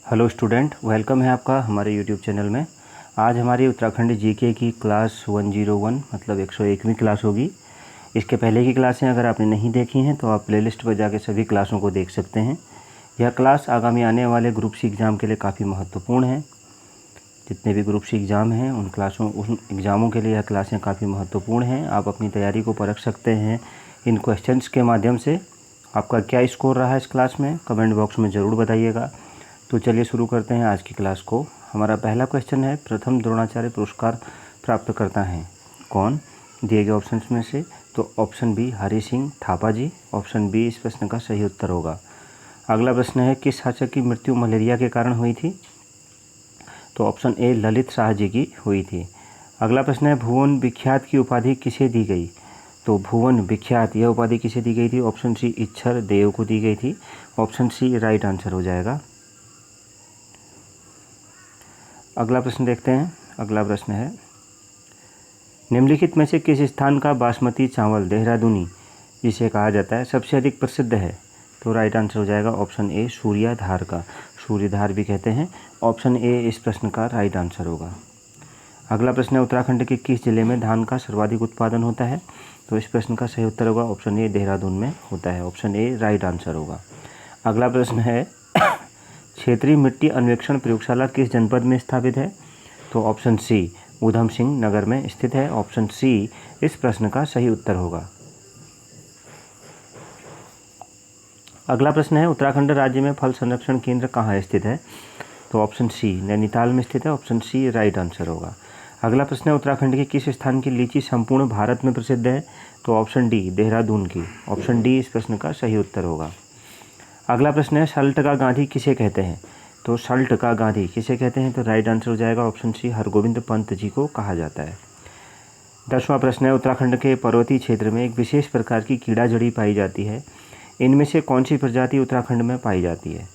Hello student, welcome है आपका हमारे यूट्यूब चैनल में। आज हमारी उत्तराखंड जीके की क्लास 101 मतलब 101वीं क्लास होगी। इसके पहले की क्लासें अगर आपने नहीं देखी हैं तो आप प्लेलिस्ट पर जाके सभी क्लासों को देख सकते हैं। यह क्लास आगामी आने वाले ग्रुप सी एग्ज़ाम के लिए काफ़ी महत्वपूर्ण है। जितने भी ग्रुप सी एग्ज़ाम हैं उन एग्ज़ामों के लिए यह क्लासें काफ़ी महत्वपूर्ण हैं। आप अपनी तैयारी को परख सकते हैं इन क्वेश्चंस के माध्यम से। आपका क्या स्कोर रहा है इस क्लास में, कमेंट बॉक्स में ज़रूर बताइएगा। तो चलिए शुरू करते हैं आज की क्लास को। हमारा पहला क्वेश्चन है, प्रथम द्रोणाचार्य पुरस्कार प्राप्त करता है कौन, दिए गए ऑप्शंस में से। तो ऑप्शन बी हरि सिंह थापा जी, ऑप्शन बी इस प्रश्न का सही उत्तर होगा। अगला प्रश्न है, किस शासक की मृत्यु मलेरिया के कारण हुई थी। तो ऑप्शन ए ललित शाह जी की हुई थी। अगला प्रश्न है, भुवन विख्यात की उपाधि किसे दी गई। तो भुवन विख्यात यह उपाधि किसे दी गई थी। ऑप्शन सी इच्छर देव को दी गई थी। ऑप्शन सी राइट आंसर हो जाएगा। अगला प्रश्न देखते हैं। अगला प्रश्न है, निम्नलिखित में से किस स्थान का बासमती चावल देहरादूनी जिसे कहा जाता है सबसे अधिक प्रसिद्ध है। तो राइट आंसर हो जाएगा ऑप्शन ए सूर्याधार का, सूर्यधार भी कहते हैं। ऑप्शन ए इस प्रश्न का राइट आंसर होगा। अगला प्रश्न है, उत्तराखंड के किस जिले में धान का सर्वाधिक उत्पादन होता है। तो इस प्रश्न का सही उत्तर होगा ऑप्शन ए देहरादून में होता है। ऑप्शन ए राइट आंसर होगा। अगला प्रश्न है, क्षेत्रीय मिट्टी अन्वेषण प्रयोगशाला किस जनपद में स्थापित है। तो ऑप्शन सी ऊधम सिंह नगर में स्थित है। ऑप्शन सी इस प्रश्न का सही उत्तर होगा। अगला प्रश्न है, उत्तराखंड राज्य में फल संरक्षण केंद्र कहाँ स्थित है। तो ऑप्शन सी नैनीताल में स्थित है। ऑप्शन सी राइट आंसर होगा। अगला प्रश्न है, उत्तराखंड के किस स्थान की लीची संपूर्ण भारत में प्रसिद्ध है। तो ऑप्शन डी देहरादून की। ऑप्शन डी इस प्रश्न का सही उत्तर होगा। अगला प्रश्न है, सल्ट का गांधी किसे कहते हैं। तो सल्ट का गांधी किसे कहते हैं। तो राइट आंसर हो जाएगा ऑप्शन सी हरगोविंद पंत जी को कहा जाता है। 10वां प्रश्न है, उत्तराखंड के पर्वतीय क्षेत्र में एक विशेष प्रकार की कीड़ा जड़ी पाई जाती है। इनमें से कौन सी प्रजाति उत्तराखंड में पाई जाती है।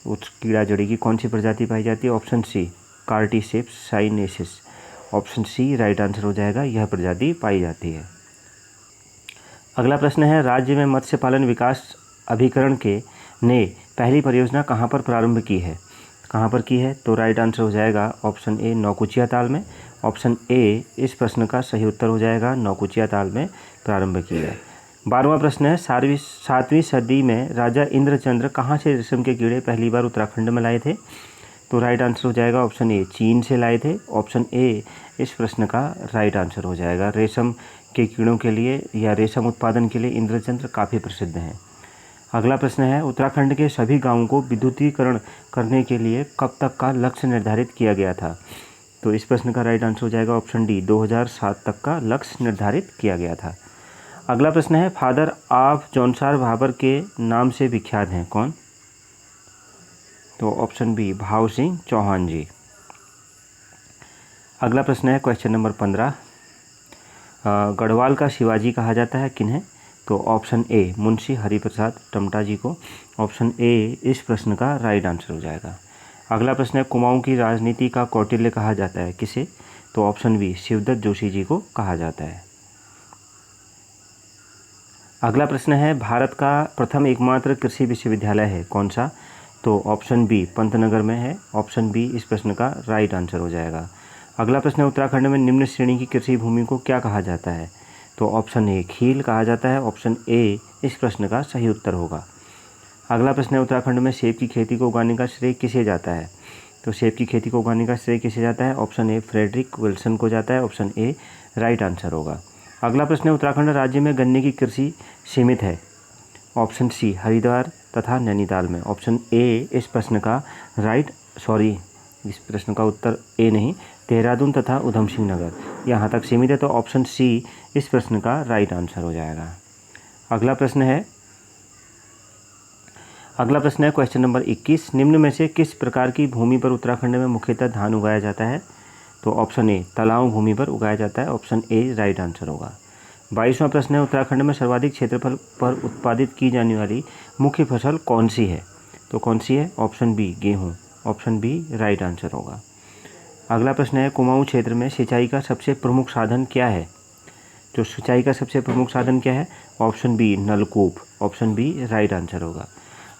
उस कीड़ा जड़ी की कौन सी प्रजाति पाई जाती है। Option C cordyceps sinensis. Option C right answer हो जाएगा, यह प्रजाति पाई जाती है। अगला प्रश्न है, राज्य में मत्स्य पालन विकास अभिकरण के ने पहली परियोजना कहाँ पर प्रारंभ की है। कहाँ पर की है। तो राइट आंसर हो जाएगा ऑप्शन ए नौकुचिया ताल में। ऑप्शन ए इस प्रश्न का सही उत्तर हो जाएगा, नौकुचिया ताल में प्रारंभ की है। 12वां प्रश्न है, 7वीं सदी में राजा इंद्रचंद्र कहाँ से रेशम के कीड़े पहली बार उत्तराखंड में लाए थे। तो राइट आंसर हो जाएगा ऑप्शन ए चीन से लाए थे। ऑप्शन ए इस प्रश्न का राइट आंसर हो जाएगा। रेशम के कीड़ों के लिए या रेशम उत्पादन के लिए इंद्रचंद्र काफ़ी प्रसिद्ध हैं। अगला प्रश्न है, उत्तराखंड के सभी गांवों को विद्युतीकरण करने के लिए कब तक का लक्ष्य निर्धारित किया गया था। तो इस प्रश्न का राइट आंसर हो जाएगा ऑप्शन डी 2007 तक का लक्ष्य निर्धारित किया गया था। अगला प्रश्न है, फादर ऑफ जौनसार भाबर के नाम से विख्यात हैं कौन। तो ऑप्शन बी भाव सिंह चौहान जी। अगला प्रश्न है क्वेश्चन नंबर 15, गढ़वाल का शिवाजी कहा जाता है किन्हें। तो ऑप्शन ए मुंशी हरिप्रसाद टमटा जी को। ऑप्शन ए इस प्रश्न का राइट आंसर हो जाएगा। अगला प्रश्न है, कुमाऊं की राजनीति का कौटिल्य कहा जाता है किसे। तो ऑप्शन बी शिवदत्त जोशी जी को कहा जाता है। अगला प्रश्न है, भारत का प्रथम एकमात्र कृषि विश्वविद्यालय है कौन सा। तो ऑप्शन बी पंतनगर में है। ऑप्शन बी इस प्रश्न का राइट आंसर हो जाएगा। अगला प्रश्न है, उत्तराखंड में निम्न श्रेणी की कृषि भूमि को क्या कहा जाता है। तो ऑप्शन ए खील कहा जाता है। ऑप्शन ए इस प्रश्न का सही उत्तर होगा। अगला प्रश्न है, उत्तराखंड में सेब की खेती को उगाने का श्रेय किसे जाता है। तो सेब की खेती को उगाने का श्रेय किसे जाता है। ऑप्शन ए फ्रेडरिक विल्सन को जाता है। ऑप्शन ए राइट आंसर होगा। अगला प्रश्न है, उत्तराखंड राज्य में गन्ने की कृषि सीमित है। ऑप्शन सी हरिद्वार तथा नैनीताल में। ऑप्शन ए इस प्रश्न का इस प्रश्न का उत्तर ए नहीं, देहरादून तथा ऊधम सिंह नगर यहाँ तक सीमित है। तो ऑप्शन सी इस प्रश्न का राइट आंसर हो जाएगा। अगला प्रश्न है क्वेश्चन नंबर 21, निम्न में से किस प्रकार की भूमि पर उत्तराखंड में मुख्यतः धान उगाया जाता है। तो ऑप्शन ए तलाव भूमि पर उगाया जाता है। ऑप्शन ए राइट आंसर होगा। 22वां प्रश्न है, उत्तराखंड में सर्वाधिक क्षेत्रफल पर उत्पादित की जाने वाली मुख्य फसल कौन सी है। तो कौन सी है। ऑप्शन बी गेहूँ। ऑप्शन बी राइट आंसर होगा। अगला प्रश्न है, कुमाऊं क्षेत्र में सिंचाई का सबसे प्रमुख साधन क्या है। तो सिंचाई का सबसे प्रमुख साधन क्या है। ऑप्शन बी नलकूप। ऑप्शन बी राइट आंसर होगा।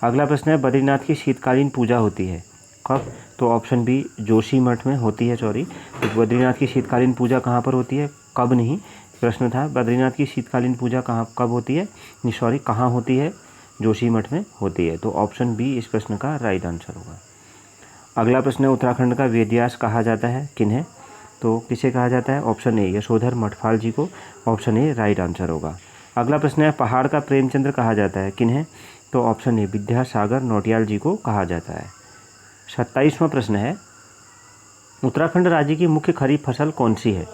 अगला प्रश्न है, बद्रीनाथ की शीतकालीन पूजा होती है कब? तो ऑप्शन बी जोशी मठ में होती है, सॉरी। तो बद्रीनाथ की शीतकालीन पूजा कहाँ पर होती है? कब नहीं, प्रश्न था बद्रीनाथ की शीतकालीन पूजा कब होती है, नहीं सॉरी, कहाँ होती है? जोशी मठ में होती है। तो ऑप्शन बी इस प्रश्न का राइट आंसर होगा। अगला प्रश्न है, उत्तराखंड का वेदव्यास कहा जाता है किन्हें? तो किसे कहा जाता है? ऑप्शन ए यशोधर मठपाल जी को। ऑप्शन ए राइट आंसर होगा। अगला प्रश्न है, पहाड़ का प्रेमचंद्र कहा जाता है किन्हें? तो ऑप्शन ए विद्यासागर नौटियाल जी को कहा जाता है। 27वां प्रश्न है, उत्तराखंड राज्य की मुख्य खरीफ फसल कौन सी है?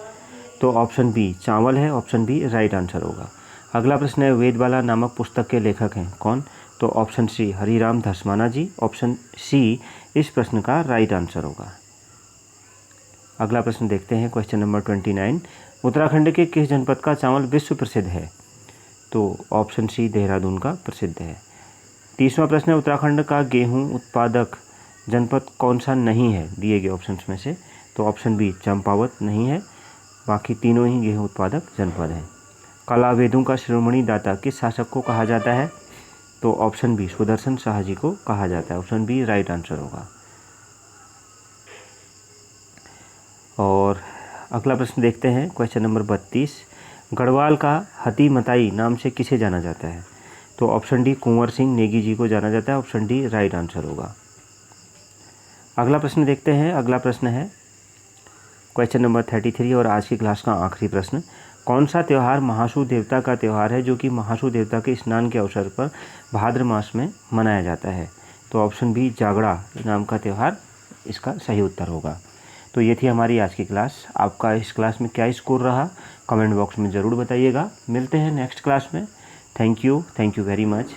तो ऑप्शन बी चावल है। ऑप्शन बी राइट आंसर होगा। अगला प्रश्न है, वेदबाला नामक पुस्तक के लेखक हैं कौन? तो ऑप्शन सी हरिराम धस्माना जी। ऑप्शन सी इस प्रश्न का राइट आंसर होगा। अगला प्रश्न देखते हैं, क्वेश्चन नंबर 29। उत्तराखंड के किस जनपद का चावल विश्व प्रसिद्ध है? तो ऑप्शन सी देहरादून का प्रसिद्ध है। 30वां प्रश्न है, उत्तराखंड का गेहूं उत्पादक जनपद कौन सा नहीं है दिए गए ऑप्शंस में से? तो ऑप्शन बी चंपावत नहीं है, बाकी तीनों ही गेहूं उत्पादक जनपद हैं। कला वेदों का शिरोमणि दाता किस शासक को कहा जाता है? तो ऑप्शन बी सुदर्शन शाह जी को कहा जाता है। ऑप्शन बी राइट आंसर होगा। और अगला प्रश्न देखते हैं, क्वेश्चन नंबर 32। गढ़वाल का हती मताई नाम से किसे जाना जाता है? तो ऑप्शन डी कुंवर सिंह नेगी जी को जाना जाता है। ऑप्शन डी राइट आंसर होगा। अगला प्रश्न देखते हैं। अगला प्रश्न है क्वेश्चन नंबर 33 और आज की क्लास का आखिरी प्रश्न। कौन सा त्यौहार महासू देवता का त्यौहार है जो कि महासू देवता के स्नान के अवसर पर भाद्र मास में मनाया जाता है? तो ऑप्शन बी जागड़ा नाम का त्यौहार इसका सही उत्तर होगा। तो ये थी हमारी आज की क्लास। आपका इस क्लास में क्या स्कोर रहा कमेंट बॉक्स में ज़रूर बताइएगा। मिलते हैं नेक्स्ट क्लास में। Thank you very much.